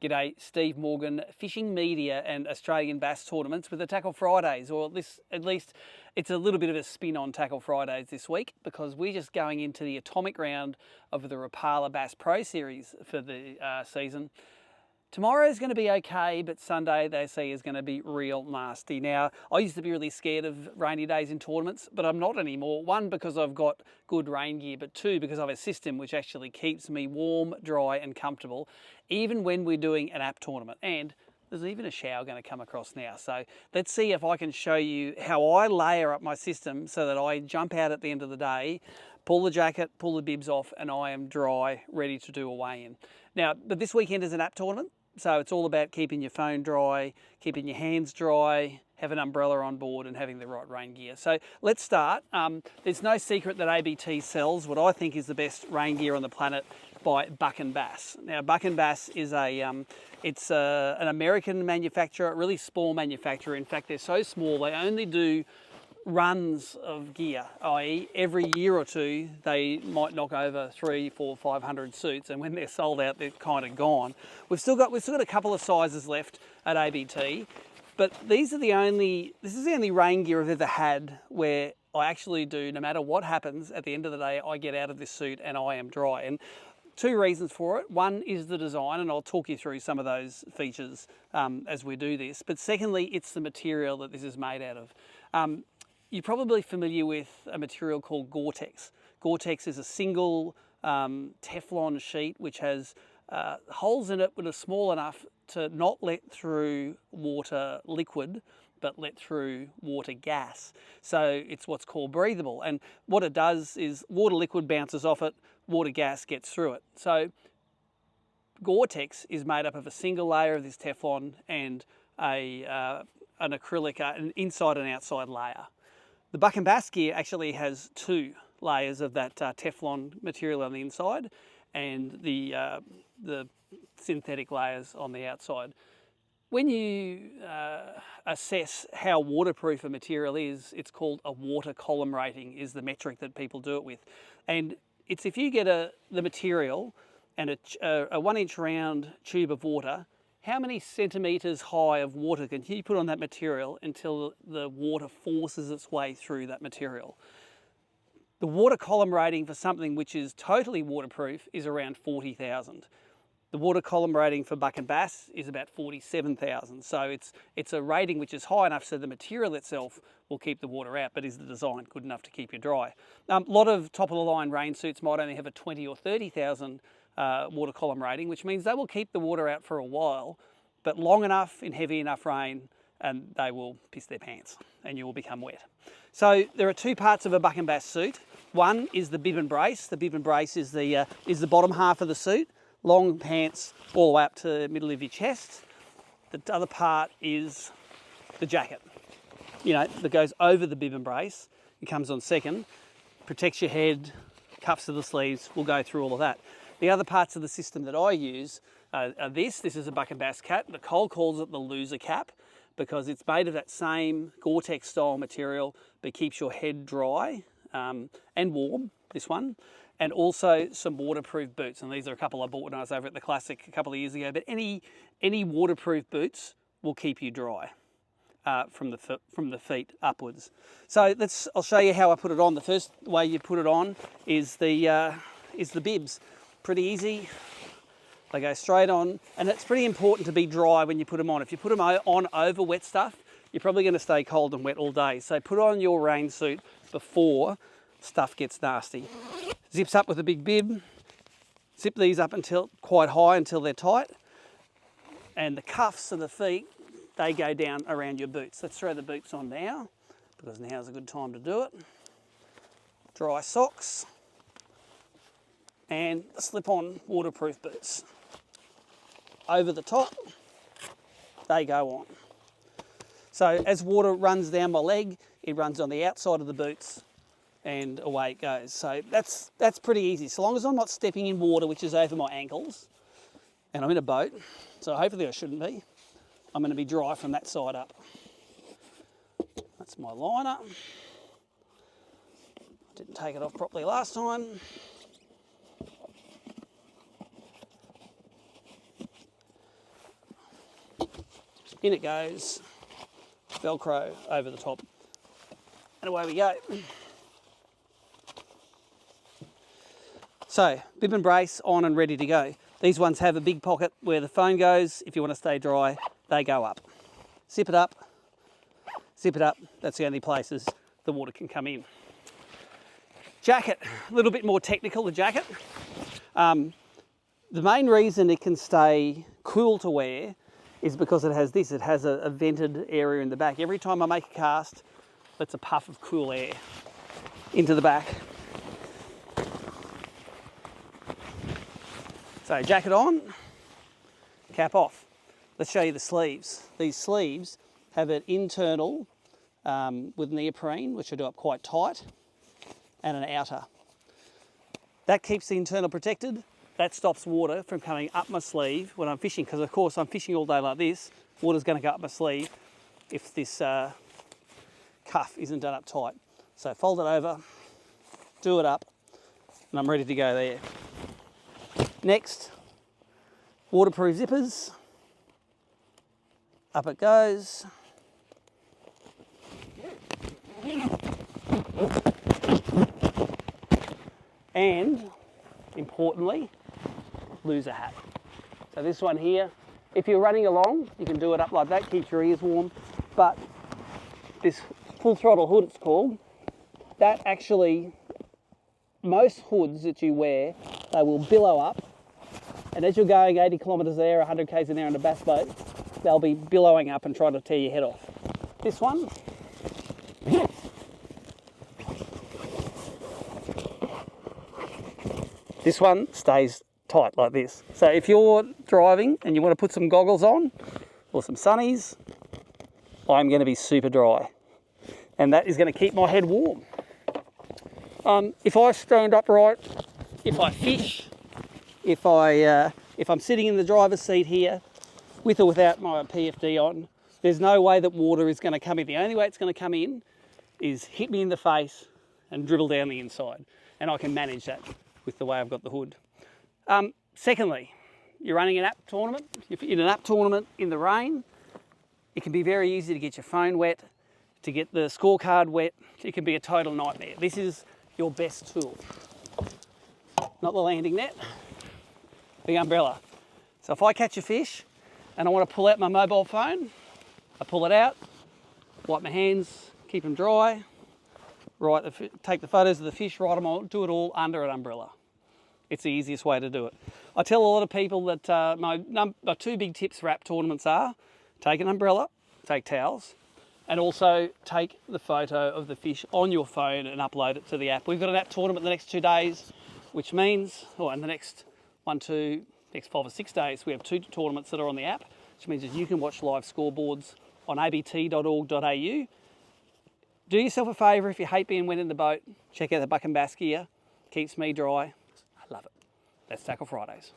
G'day, Steve Morgan, Fishing Media and Australian Bass Tournaments with the Tackle Fridays, or at least it's a little bit of a spin on Tackle Fridays this week because we're just going into the atomic round of the Rapala Bass Pro Series for the season. Tomorrow's going to be okay, but Sunday they say is going to be real nasty. Now, I used to be really scared of rainy days in tournaments, but I'm not anymore. One, because I've got good rain gear, but two, because I have a system which actually keeps me warm, dry and comfortable, even when we're doing an app tournament. And there's even a shower going to come across now. So let's see if I can show you how I layer up my system so that I jump out at the end of the day, pull the jacket, pull the bibs off, and I am dry, ready to do a weigh-in. Now, but this weekend is an app tournament. So it's all about keeping your phone dry, keeping your hands dry, have an umbrella on board and having the right rain gear. So let's start. There's no secret that ABT sells what I think is the best rain gear on the planet by Buck and Bass. Now Buck and Bass is an American manufacturer, a really small manufacturer. In fact, they're so small they only do runs of gear, i.e. every year or two they might knock over 300, 400, 500 suits, and when they're sold out they're kind of gone. We've still got a couple of sizes left at ABT, but this is the only rain gear I've ever had where I actually do, no matter what happens, at the end of the day I get out of this suit and I am dry. And two reasons for it. One is the design, and I'll talk you through some of those features as we do this, but secondly it's the material that this is made out of. You're probably familiar with a material called Gore-Tex. Gore-Tex is a single Teflon sheet which has holes in it that are small enough to not let through water liquid, but let through water gas. So it's what's called breathable. And what it does is water liquid bounces off it, water gas gets through it. So Gore-Tex is made up of a single layer of this Teflon and an acrylic, an inside and outside layer. The Buck and Bass gear actually has two layers of that Teflon material on the inside and the synthetic layers on the outside. When you assess how waterproof a material is, it's called a water column rating is the metric that people do it with. And it's if you get the material and a 1 inch round tube of water, how many centimetres high of water can you put on that material until the water forces its way through that material? The water column rating for something which is totally waterproof is around 40,000. The water column rating for Buck and Bass is about 47,000. So it's a rating which is high enough so the material itself will keep the water out, but is the design good enough to keep you dry? A lot of top of the line rain suits might only have a 20 or 30,000 water column rating, which means they will keep the water out for a while, but long enough in heavy enough rain and they will piss their pants and you will become wet. So there are two parts of a Buck and Bass suit. One is the bib and brace. The bib and brace is the bottom half of the suit, long pants all the way up to the middle of your chest. The other part is the jacket, that goes over the bib and brace. It comes on second, protects your head, cuffs to the sleeves, we'll go through all of that. The other parts of the system that I use are this is a Buck and Bass cap. Nicole calls it the loser cap because it's made of that same Gore-Tex style material but keeps your head dry and warm, this one, and also some waterproof boots. And these are a couple I bought when I was over at the Classic a couple of years ago, but any waterproof boots will keep you dry from the feet upwards. So I'll show you how I put it on. The first way you put it on is the bibs. Pretty easy. They go straight on, and it's pretty important to be dry when you put them on. If you put them on over wet stuff, you're probably going to stay cold and wet all day. So put on your rain suit before stuff gets nasty. Zips up with a big bib. Zip these up until quite high until they're tight. And the cuffs of the feet, they go down around your boots. Let's throw the boots on now because now's a good time to do it. Dry socks and slip-on waterproof boots. Over the top, they go on. So as water runs down my leg, it runs on the outside of the boots and away it goes. So that's pretty easy. So long as I'm not stepping in water which is over my ankles and I'm in a boat, so hopefully I shouldn't be, I'm going to be dry from that side up. That's my liner. Didn't take it off properly last time. In it goes, Velcro over the top, and away we go. So, bib and brace on and ready to go. These ones have a big pocket where the phone goes. If you want to stay dry, they go up. Zip it up, that's the only places the water can come in. Jacket, a little bit more technical, the jacket. The main reason it can stay cool to wear is because it has this, it has a vented area in the back. Every time I make a cast, lets a puff of cool air into the back. So jacket on, cap off. Let's show you the sleeves. These sleeves have an internal with neoprene, which I do up quite tight, and an outer. That keeps the internal protected. That stops water from coming up my sleeve when I'm fishing, because of course I'm fishing all day like this, water's going to go up my sleeve if this cuff isn't done up tight. So fold it over, do it up, and I'm ready to go there. Next, waterproof zippers. Up it goes. And, importantly, loser hat. So this one here, if you're running along, you can do it up like that, keeps your ears warm. But this full throttle hood, it's called, that actually, most hoods that you wear, they will billow up. And as you're going 80 kilometres there, 100 k's an hour in a bass boat, they'll be billowing up and trying to tear your head off. This one, this one stays tight like this. So if you're driving and you want to put some goggles on or some sunnies, I'm going to be super dry. And that is going to keep my head warm. If I stand upright, if I fish, if I'm sitting in the driver's seat here, with or without my PFD on, there's no way that water is going to come in. The only way it's going to come in is hit me in the face and dribble down the inside. And I can manage that with the way I've got the hood. Secondly, you're running an app tournament. If you're in an app tournament in the rain, it can be very easy to get your phone wet, to get the scorecard wet. It can be a total nightmare. This is your best tool. Not the landing net, the umbrella. So if I catch a fish and I want to pull out my mobile phone, I pull it out, wipe my hands, keep them dry, take the photos of the fish, write them all, do it all under an umbrella. It's the easiest way to do it. I tell a lot of people that my two big tips for app tournaments are take an umbrella, take towels, and also take the photo of the fish on your phone and upload it to the app. We've got an app tournament the next 2 days, which means, in the next 5 or 6 days, we have 2 tournaments that are on the app, which means that you can watch live scoreboards on abt.org.au. Do yourself a favour, if you hate being wet in the boat, check out the Buck and Bass gear. Keeps me dry. I love it. That's Tackle Fridays.